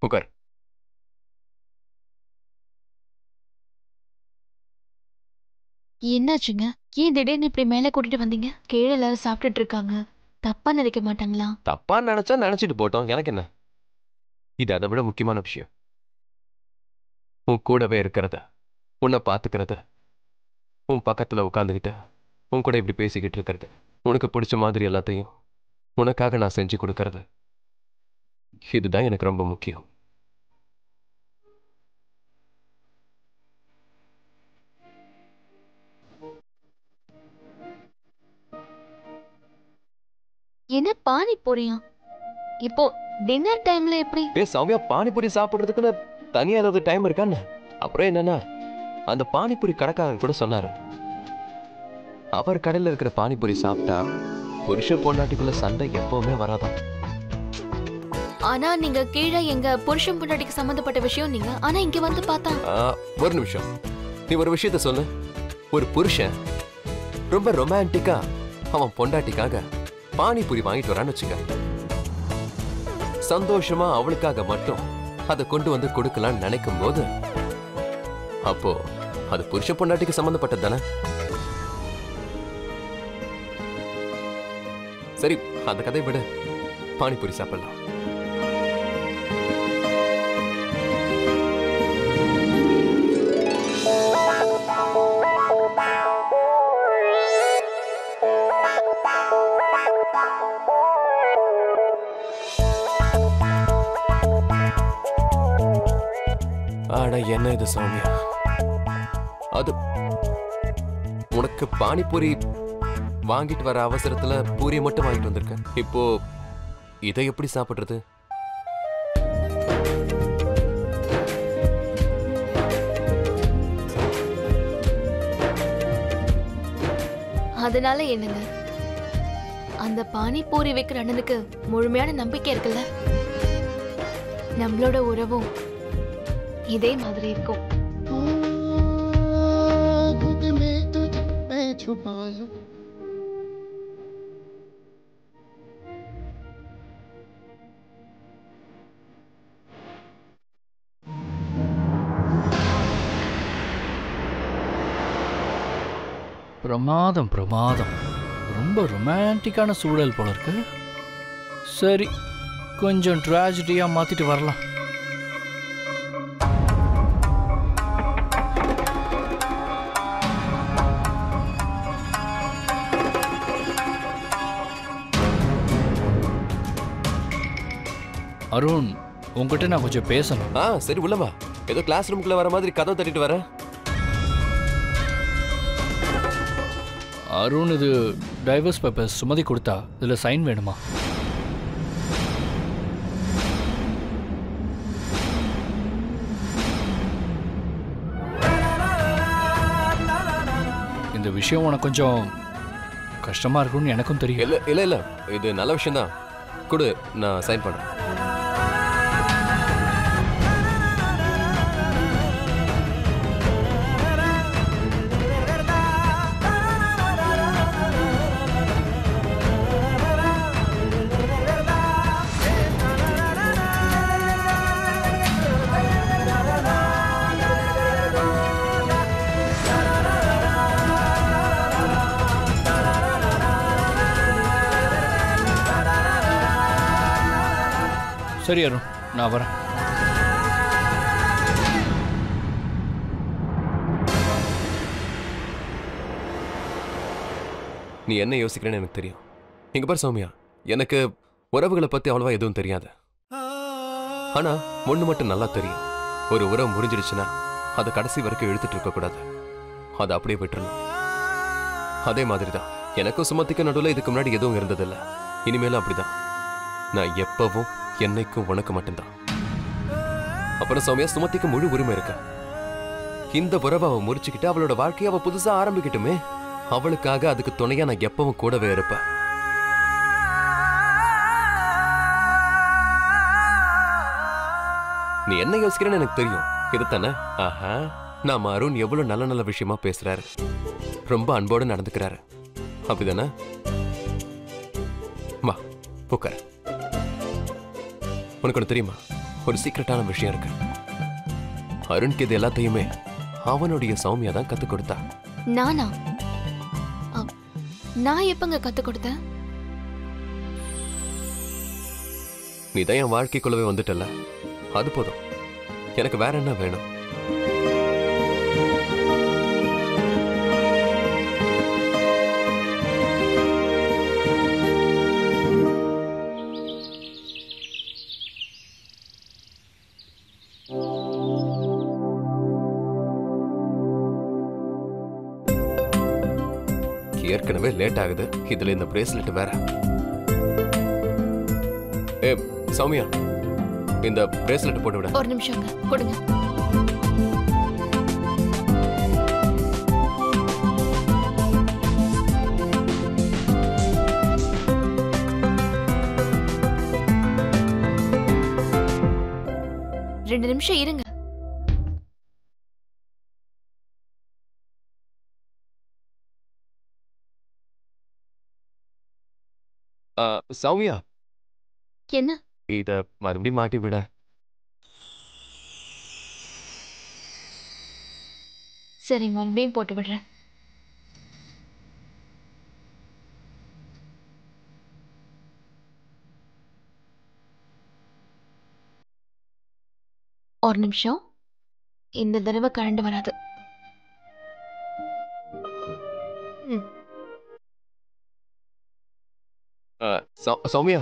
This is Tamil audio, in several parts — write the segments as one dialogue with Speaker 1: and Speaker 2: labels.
Speaker 1: உட்கார்.
Speaker 2: என்னாச்சுங்க? ஏன் திடீர்னு இப்படி மேல கூட்டிட்டு வந்தீங்க? கீழே எல்லாரும் சாப்பிட்டுட்டு இருக்காங்க. தப்பா நினைக்க மாட்டாங்களா?
Speaker 1: தப்பா நினைச்சா நினைச்சிட்டு போட்டோம், எனக்கு என்ன. இது அதை விட முக்கியமான விஷயம். உன் கூடவே இருக்கிறத, உன்னை பாத்துக்கிறத, உன் பக்கத்துல உட்காந்துக்கிட்ட உன் கூட இப்படி பேசிக்கிட்டு இருக்கிறது, உனக்கு பிடிச்ச மாதிரி எல்லாத்தையும் உனக்காக நான் செஞ்சு கொடுக்கறது, இதுதான் எனக்கு ரொம்ப முக்கியம்.
Speaker 2: என்ன பானிபூரியா? இப்போ டின்னர் டைம்ல எப்படி?
Speaker 1: சௌமியா, பானிபூரி சாப்பிடுறதுக்குன்னு தனியா ஏதாவது டைம் இருக்கான்னு? அப்புறம் என்னன்னா, அந்த பானிபூரி கடைக்காரர் கூட சொன்னாரு, அவர் கடையில் இருக்கிற பானிபூரி சாப்பிட்டா புருஷ பொண்டாட்டிக்குள்ள சண்டை எப்பவுமே வராதான்.
Speaker 2: ஆனா நீங்க கீழே எங்க புருஷன் பொண்டாட்டிக்கு சம்பந்தப்பட்ட விஷயம் நீங்க, ஆனா இங்க வந்து பார்த்தா.
Speaker 1: ஒரு நிமிஷம், நீ ஒரு விஷயத்த சொல்லு. ஒரு புருஷன் ரொம்ப ரொமான்டிக்கா அவன் பொண்டாட்டிக்காக பானிபூரி வாங்கிட்டு வரான்னு வச்சுக்க, சந்தோஷமா அவளுக்காக மட்டும் அதை கொண்டு வந்து கொடுக்கலான்னு நினைக்கும் போது, அப்போ அது புருஷ பொண்டாட்டிக்கு சம்பந்தப்பட்டது தானே? சரி, அந்த கதை விட பானிபூரி சாப்பிடலாம். ஆனா என்ன இது சௌமியா, அது உனக்கு பானிபூரி வாங்கிட்டு வர அவசரத்துல பூரியை மட்டும் வாங்கிட்டு வந்திருக்கேன். இப்போ இதை எப்படி சாப்பிடுறது?
Speaker 2: அதனால என்னங்க, அந்த பானிபூரி வைக்கிற அண்ணனுக்கு முழுமையான நம்பிக்கை இருக்குல்ல, நம்மளோட உறவும் இதே மாதிரி இருக்கும்.
Speaker 3: பிரமாதம் பிரமாதம், ரொம்ப ரொமான்டிக்கான சூழல் போல இருக்கு. சரி, கொஞ்சம் ட்ராஜடியா மாத்திட்டு வரலாம். அருண், உங்ககிட்ட நான் கொஞ்சம் பேசணும்.
Speaker 1: சரி, உள்ளவா. ஏதோ கிளாஸ் ரூம்குள்ள வர மாதிரி கதவை தட்டிட்டு வர.
Speaker 3: அருண், இது டைவர்ஸ் பேப்பர்ஸ் சுமதி கொடுத்தா, இதுல சைன் வேணுமா? இந்த விஷயம் உனக்கு கொஞ்சம் கஷ்டமா இருக்கும்னு எனக்கும் தெரியும்.
Speaker 1: இல்ல இல்ல இல்ல, இது நல்ல விஷயம் தான். கொடு, நான் சைன் பண்றேன்.
Speaker 3: சரி அருண், நான் வரேன்.
Speaker 1: நீ என்ன யோசிக்கிறேன்னு எனக்கு தெரியும். இங்க பாரு சௌமியா, எனக்கு உறவுகளை பத்தி அவ்வளவா எதுவும் தெரியாது. ஆனா ஒண்ணு மட்டும் நல்லா தெரியும், ஒரு உறவு முறிஞ்சிடுச்சுன்னா அதை கடைசி வரைக்கும் இழுத்துட்டு இருக்க கூடாது, அதை அப்படியே விட்டுறணும். அதே மாதிரிதான் எனக்கும் சுமதிக்கும் நடுவில் இதுக்கு முன்னாடி எதுவும் இருந்ததில்ல, இனிமேலும் அப்படிதான். நான் எப்பவும் என்னைக்கும் உனக்கு மட்டும்தான். அப்புறம் சௌமியா, சுமதிக்கு முழு உரிமை இருக்க. இந்த உறவை அவ முறிச்சுக்கிட்டு அவளோட வாழ்க்கையை அவ புதுசா ஆரம்பிக்கட்டுமே. அவளுக்காக அதுக்கு துணையா நான் எப்பவும் கூடவே இருப்பேன். நீ என்ன யோசிக்கிறேன்னு எனக்கு தெரியும், இதுதானே? ஆஹா, நாம அருண் எவ்வளவு நல்ல நல்ல விஷயமா பேசுறாரு, ரொம்ப அன்போடு நடந்துக்கிறாரு, அப்படிதானே? வா, உட்கார். உனக்கு ஒன்று தெரியுமா, ஒரு சீக்ரெட்டான விஷயம் இருக்கு. அருண்க்கு இது எல்லாத்தையுமே அவனுடைய சௌமியா தான் கத்து கொடுத்தா.
Speaker 2: நானா? நான் எப்பங்க கத்து கொடுத்தேன்?
Speaker 1: நீ தான் என் வாழ்க்கைக்குள்ளவே வந்துட்டல, அது போதும். எனக்கு வேற என்ன வேணும்? ஏற்கனவே லேட் ஆகுது, இதுல இந்த பிரேஸ்லெட் வேற. ஏ சௌமியா, இந்த பிரேஸ்லெட் போட்டு விட.
Speaker 2: ஒரு நிமிஷங்க, கொடுங்க. ரெண்டு நிமிஷம் இருங்க.
Speaker 1: சௌமியா,
Speaker 2: என்ன?
Speaker 1: இத மறுபடியும் மாட்டி விட.
Speaker 2: சரி, மறுபடியும் போட்டு விடுறேன். ஒரு நிமிஷம், இந்த தடவை கரண்ட் வராது.
Speaker 1: சௌமியா,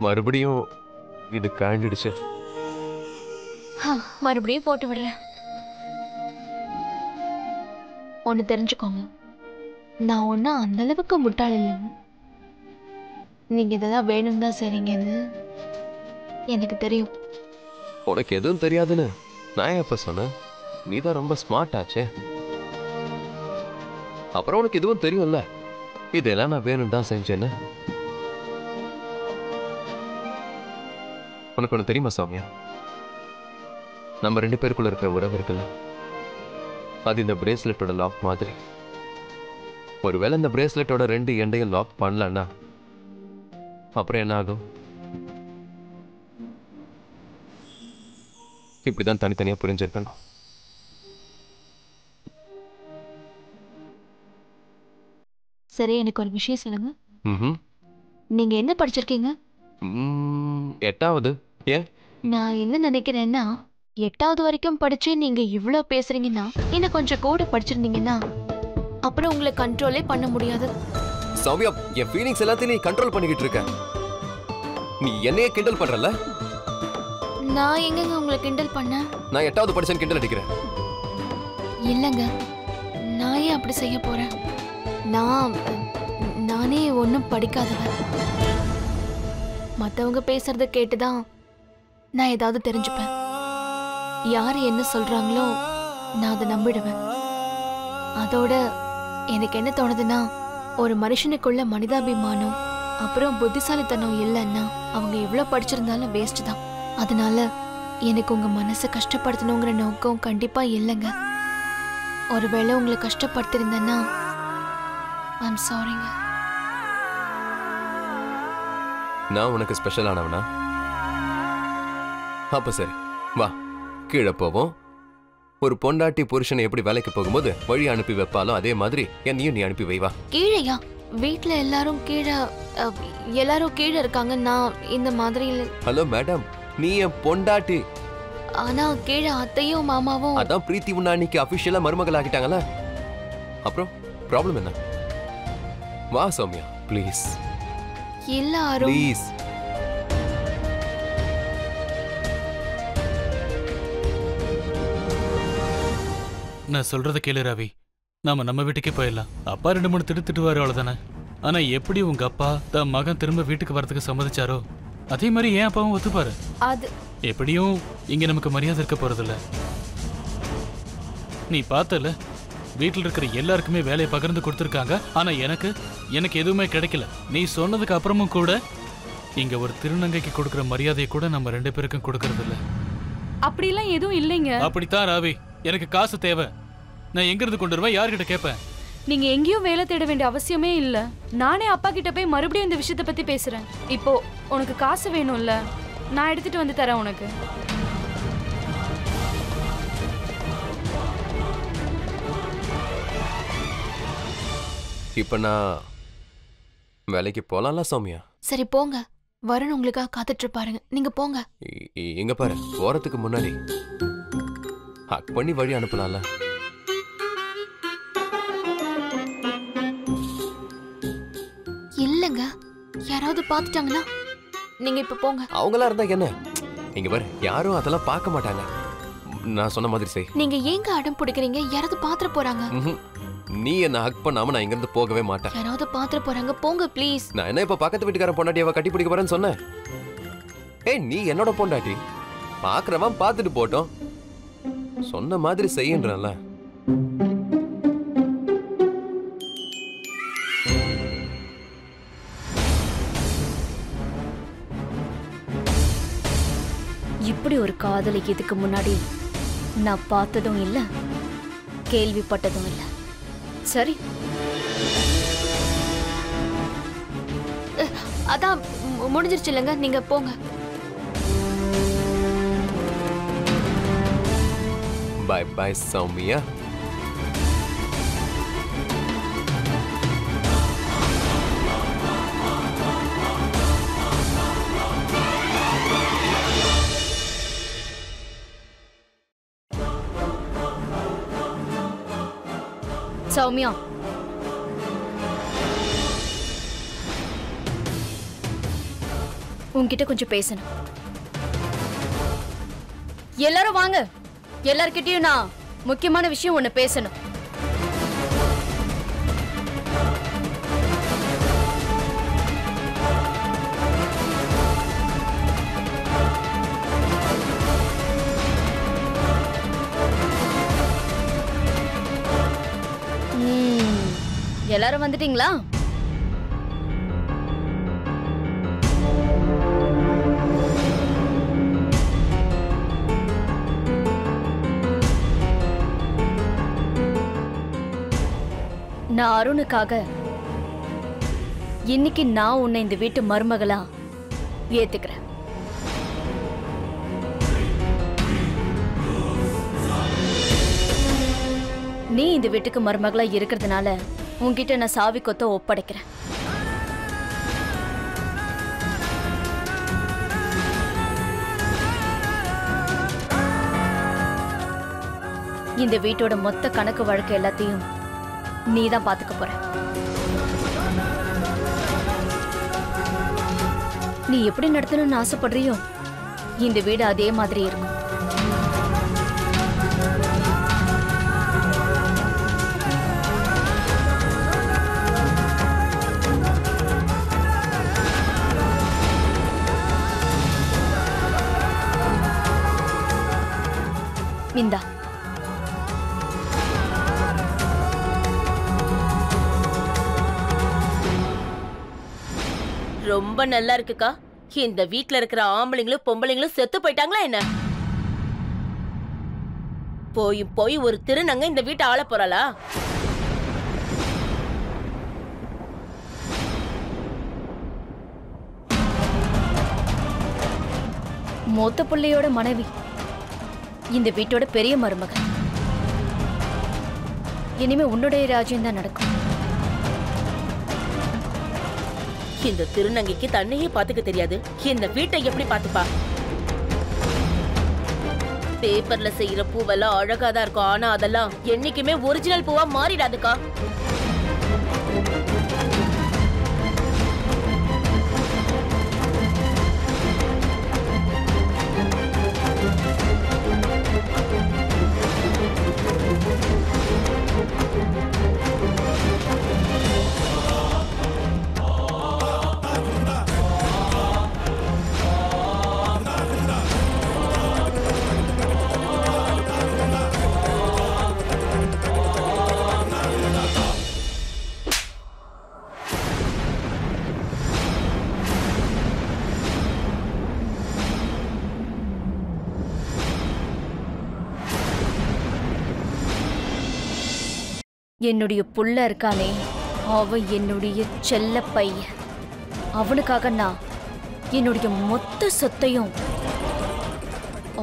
Speaker 1: மறுபடியும் இது கழண்டுடுச்சு.
Speaker 2: மறுபடியும் போட்டு விடுறேன். ஒண்ணு தெரிஞ்சுக்கோங்க, நான் ஒன்னும் அந்த அளவுக்கு முட்டாள் இல்லைங்க. நீங்க இதெல்லாம் வேணும் தான் சரிங்கன்னு எனக்கு தெரியும்.
Speaker 1: உனக்கு எதுவும் தெரியாதுன்னு நான் எப்ப சொன்னேன்? நீ தான் ரொம்ப ஸ்மார்ட் ஆச்சே. அப்புறம் உனக்கு இதுவும் தெரியும்ல, இதெல்லாம் நான் வேணும் தான் செஞ்சேன்னு. உனக்கு ஒன்று தெரியுமா சௌமியா? நம்ம ரெண்டு பேருக்குள்ள இருக்கிற உறவு இருக்குல்ல, அது இந்த பிரேஸ்லெட்டோட லாக் மாதிரி. ஒருவேளை இந்த பிரேஸ்லெட்டோட ரெண்டு எண்டையும் லாக் பண்ணலன்னா அப்புறம் என்ன ஆகும்? இப்படிதான் தனித்தனியா புரிஞ்சிருக்கணும்.
Speaker 2: சரி, எனக்கு ஒரு விஷயம் சொல்லுங்க. நீங்க என்ன படிச்சிருக்கீங்க?
Speaker 1: 8வது. ஏன்?
Speaker 2: நான் என்ன நினைக்கிறேன்னா, 8வது வரைக்கும் படிச்சு நீங்க இவ்ளோ பேசுறீங்கன்னா, இன்னும் கொஞ்சம் கூட படிச்சிருந்தீங்கன்னா அப்புறம் உங்களை கண்ட்ரோலே பண்ண முடியாது.
Speaker 1: சௌமியா, என் ஃபீலிங்ஸ் எல்லாத்தையும் நீ கண்ட்ரோல் பண்ணிக்கிட்டு இருக்க. நீ என்னையே கிண்டல் பண்றல?
Speaker 2: நான் எங்கங்க உங்களை கிண்டல் பண்ண?
Speaker 1: நான் 8வது படிச்சேன்னு கிண்டல் அடிக்கிறேன்.
Speaker 2: இல்லங்க, நான் ஏன் அப்படி செய்ய போறேன்? நானே ஒன்றும் படிக்காதவன். மற்றவங்க பேசுறத கேட்டுதான் நான் ஏதாவது தெரிஞ்சுப்பேன். யார் என்ன சொல்றாங்களோ நான் அதை நம்பிடுவேன். அதோட எனக்கு என்ன தோணுதுன்னா, ஒரு மனுஷனுக்குள்ள மனிதாபிமானம் அப்புறம் புத்திசாலித்தனம் இல்லைன்னா அவங்க எவ்வளோ படிச்சிருந்தாலும் வேஸ்ட் தான். அதனால எனக்கு உங்க மனசை கஷ்டப்படுத்தணுங்கிற நோக்கம் கண்டிப்பா இல்லைங்க. ஒருவேளை உங்களை கஷ்டப்படுத்திருந்தேன்னா ஐம் சாரிங்க.
Speaker 1: நான் உனக்கு ஸ்பெஷல் ஆனவனா? அப்ப சரி, வா கீழே போவோம். ஒரு பொண்டாட்டி புருஷனை எப்படி வேலைக்கு போகும்போது வழி அனுப்பி வைப்பாலும் அதே மாதிரி என்னையும் நீ அனுப்பி வைவா.
Speaker 2: கீழையா? வீட்ல எல்லாரும் கீழே இருக்காங்க. நான் இந்த மாதிரி.
Speaker 1: ஹலோ மேடம், நீ என் பொண்டாட்டி.
Speaker 2: ஆனா கீழே அத்தையும் மாமாவும்.
Speaker 1: அதான் பிரீத்தி உன்ன அன்னைக்கு அபிஷியலா மருமகள் ஆகிட்டாங்கல்ல. அப்புறம் ப்ராப்ளம் என்ன? வா சௌமியா, ப்ளீஸ்.
Speaker 2: எல்லாரும்
Speaker 1: ப்ளீஸ்.
Speaker 4: நான் சொல்றத கேளு ராவி. நம்ம வீட்டுக்கே போயிடலாம். அப்பா 2-3 திட்டுவாரு, அவ்வளவுதானே. ஆனா எப்படி உங்க அப்பா தன் மகன் திரும்ப வீட்டுக்கு வரதுக்கு சம்மதிச்சாரோ அதே மாதிரி ஏன் அப்பாவும் ஒத்துப்பாரு.
Speaker 2: அது
Speaker 4: எப்படியும் இங்க நமக்கு மரியாதை இருக்க போறதில்ல. நீ பார்த்தல, வீட்டில் இருக்கிற எல்லாருக்குமே வேலையை பகிர்ந்து கொடுத்துருக்காங்க. ஆனா எனக்கு எதுவுமே கிடைக்கல. நீ சொன்னதுக்கு அப்புறமும் கூட இங்க ஒரு திருநங்கைக்கு கொடுக்குற மரியாதையை கூட நம்ம 2 பேருக்கும் கொடுக்கறது இல்ல.
Speaker 5: அப்படிலாம் எதுவும் இல்லைங்க.
Speaker 4: அப்படித்தான் ராவி. எனக்கு காசு தேவை. நான் எங்க இருந்து கொண்டு வருவேன்? யார்கிட்ட கேட்பேன்?
Speaker 5: நீங்க எங்கேயும் வேலை தேட வேண்டிய அவசியமே இல்ல. நானே அப்பா கிட்ட போய் மறுபடியும் இந்த விஷயத்தை பத்தி பேசுறேன். இப்போ உனக்கு காசு வேணும்ல, நான் எடுத்துட்டு வந்து தரேன் உனக்கு.
Speaker 1: இப்ப நான் வேலைக்கு போலாம்ல சௌமியா?
Speaker 2: சரி போங்க, வருண் உங்களுக்காக காத்துட்டு இருப்பாருங்க, நீங்க போங்க.
Speaker 1: எங்க பாரு, போறதுக்கு முன்னாடி ஹக் பண்ணி வழி அனுப்பலாம்ல.
Speaker 2: இல்லங்க, யாராவது பாத்துட்டாங்கன்னா நீங்க இப்ப போங்க.
Speaker 1: அவங்களா இருந்தா என்ன? இங்க பாரு, யாரும் அதெல்லாம் பார்க்க மாட்டாங்க. நான் சொன்ன மாதிரி செய்.
Speaker 2: நீங்க ஏங்க அடம் பிடிக்கிறீங்க? யாராவது பாத்துற போறாங்க.
Speaker 1: நீ என்ன ஹக் பண்ணாம நான் இங்க இருந்து போகவே மாட்டேன்.
Speaker 2: யாராவது பாத்துற போறாங்க, போங்க ப்ளீஸ்.
Speaker 1: நான் என்ன இப்ப பக்கத்து வீட்டுக்காரன் பொண்டாட்டியவ கட்டி பிடிக்க போறேன்னு சொன்னேன்? ஏய், நீ என்னோட பொண்டாட்டி, பாக்குறவன் பாத்துட்டு போட்டோம். சொன்ன மாதிரி செய்யன்றல.
Speaker 6: இப்படி ஒரு காதலை இதுக்கு முன்னாடி நான் பார்த்ததும் இல்ல, கேள்விப்பட்டதும் இல்ல. சரி,
Speaker 2: அதான் முடிஞ்சிருச்சு இல்லங்க, நீங்க போங்க.
Speaker 1: By by Soumya.
Speaker 6: சௌமியா, உன்கிட்ட கொஞ்சம் பேசணும். எல்லாரும் வாங்க, எல்லார்கிட்டயும் நான் முக்கியமான விஷயம் ஒண்ணு பேசணும். எல்லாரும் வந்துட்டீங்களா? நான் அருணுக்காக இன்னைக்கு நான் உன்னை இந்த வீட்டு மருமகளா ஏத்துக்கிறேன். நீ இந்த வீட்டுக்கு மருமகளா இருக்கிறதுனால உன்கிட்ட நான் சாவி கொத்த ஒப்படைக்கிறேன். இந்த வீட்டோட மொத்த கணக்கு வழக்கு எல்லாத்தையும் நீ தான் பாத்துக்க போற. நீ எப்படி நடத்தணும்னு ஆசைப்படுறியோ இந்த வீடு அதே மாதிரி இருக்கும். இந்தா,
Speaker 7: ரொம்ப நல்லா இருக்குக்கா. இந்த வீட்ல இருக்கிற ஆம்பளைங்களும் பொம்பளைங்களும் செத்து போயிட்டாங்களா என்ன? போய் ஒரு திருநங்க இந்த வீட்டை ஆள போறாளா?
Speaker 6: மூத்த பிள்ளையோட மனைவி, இந்த வீட்டோட பெரிய மருமகன். இனிமே உன்னுடைய ராஜ்யம் தான் நடக்கும்.
Speaker 7: இந்த திருநங்கைக்கு தன்னையே பாத்துக்க தெரியாது, இந்த வீட்டை எப்படி பாத்துப்பா? பேப்பர்ல செய்யற பூவெல்லாம் அழகாதான் இருக்கும், ஆனா அதெல்லாம் என்னைக்குமே ஒரிஜினல் பூவா மாறிடாதுக்கா.
Speaker 6: என்னுடைய புள்ள இருக்கானே, அவன் என்னுடைய செல்ல பையன். அவனுக்காக நான் என்னுடைய மொத்த சொத்தையும்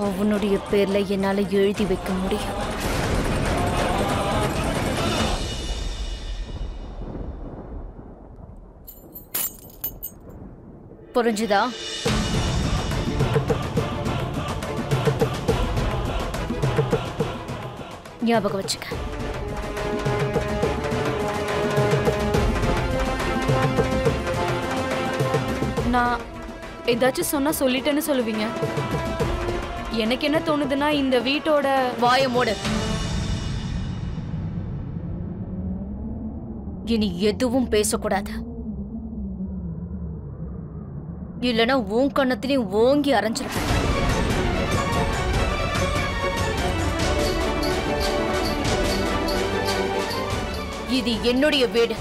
Speaker 6: அவனுடைய பேர்ல என்னால எழுதி வைக்க முடியும். புரிஞ்சுதா? ஞாபகம் வச்சுக்க.
Speaker 5: நான் ஏதாச்சும் சொன்னா சொல்லிட்டேன்னு சொல்லுவீங்க. எனக்கு என்ன தோணுதுன்னா இந்த வீட்டோட
Speaker 6: வாய மூடு. இனி எதுவும் பேசக்கூடாது. இல்லனா உன் கண்ணத்திலையும் ஓங்கி அரைஞ்சிருப்பேன். இது என்னுடைய வீடு.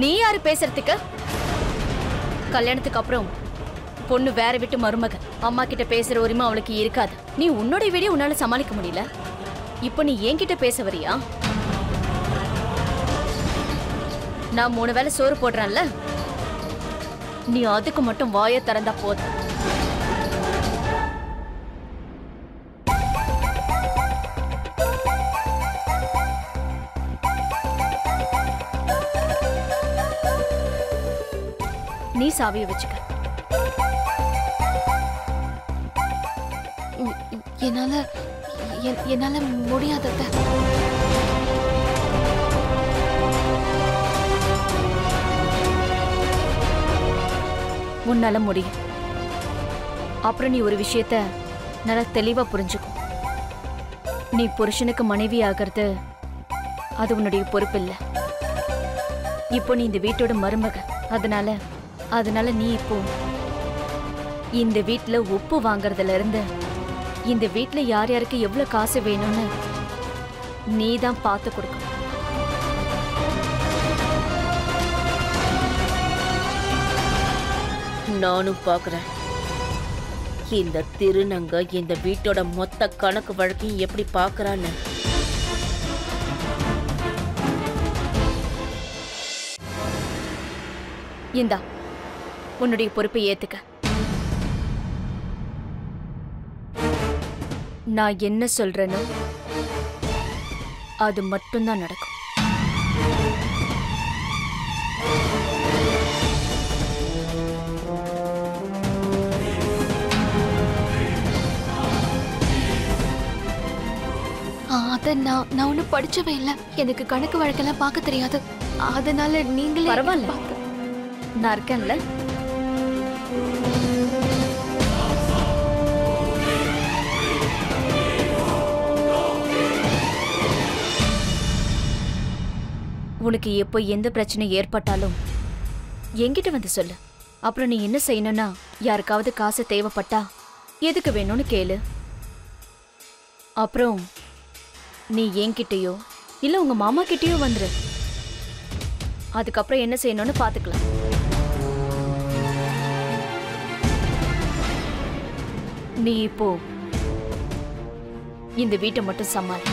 Speaker 6: நீ யாரு பேசுறதுக்கு? கல்யாணத்துக்கு அப்புறம் பொண்ணு வேற விட்டு மருமக, அம்மா கிட்ட பேசுற உரிமை அவளுக்கு இருக்காது. நீ உன்னோட வீடியோ உன்னால சமாளிக்க முடியல, இப்போ நீ என்கிட்ட பேச வரியா? நான் 3 வேளை சோறு போடுறேன்ல, நீ அதுக்கு மட்டும் வாய திறந்தா போதும். நீ சாவியை வச்சுக்க.
Speaker 2: என்னால முடியாதத.
Speaker 6: உன்னால முடியும். அப்புறம் நீ ஒரு விஷயத்த நல்லா தெளிவா புரிஞ்சுக்கும். நீ புருஷனுக்கு மனைவி ஆகிறது அது உன்னுடைய பொறுப்பு இல்ல. இப்போ நீ இந்த வீட்டோட மருமக. அதனால நீ இப்போ இந்த வீட்டுல உப்பு வாங்கறதுல இருந்து இந்த வீட்டுல யார் யாருக்கு எவ்வளவு காசு வேணும்னு நீ தான் பார்த்து கொடுக்கணும்.
Speaker 7: நானும் பாக்குறேன் இந்த திருநங்க இந்த வீட்டோட மொத்த கணக்கு வழக்கையும் எப்படி பாக்குறான்னு.
Speaker 6: இந்தா உன்னுடைய பொறுப்பை ஏத்துக்க. நான் என்ன சொல்றேனோ அது மட்டும்தான் நடக்கும்.
Speaker 2: அத நான் ஒன்னும் படிச்சவே இல்லை. எனக்கு கணக்கு வழக்கெல்லாம் பார்க்க தெரியாது. அதனால நீங்களே.
Speaker 6: பரவாயில்ல, நான் இருக்கேன்ல. உனக்கு எப்போ எந்த பிரச்சனை ஏற்பட்டாலும் என்கிட்ட வந்து சொல்லு. அப்புறம் நீ என்ன செய்யணும்னா, யாருக்காவது காசு தேவைப்பட்டா எதுக்கு வேணும்னு கேளு. அப்புறம் நீ என்கிட்டயோ இல்ல உங்க மாமா கிட்டயோ வந்துரு. அதுக்கப்புறம் என்ன செய்யணும்னு பாத்துக்கலாம். நீ இப்போ இந்த வீட்டை மட்டும் சமாளி.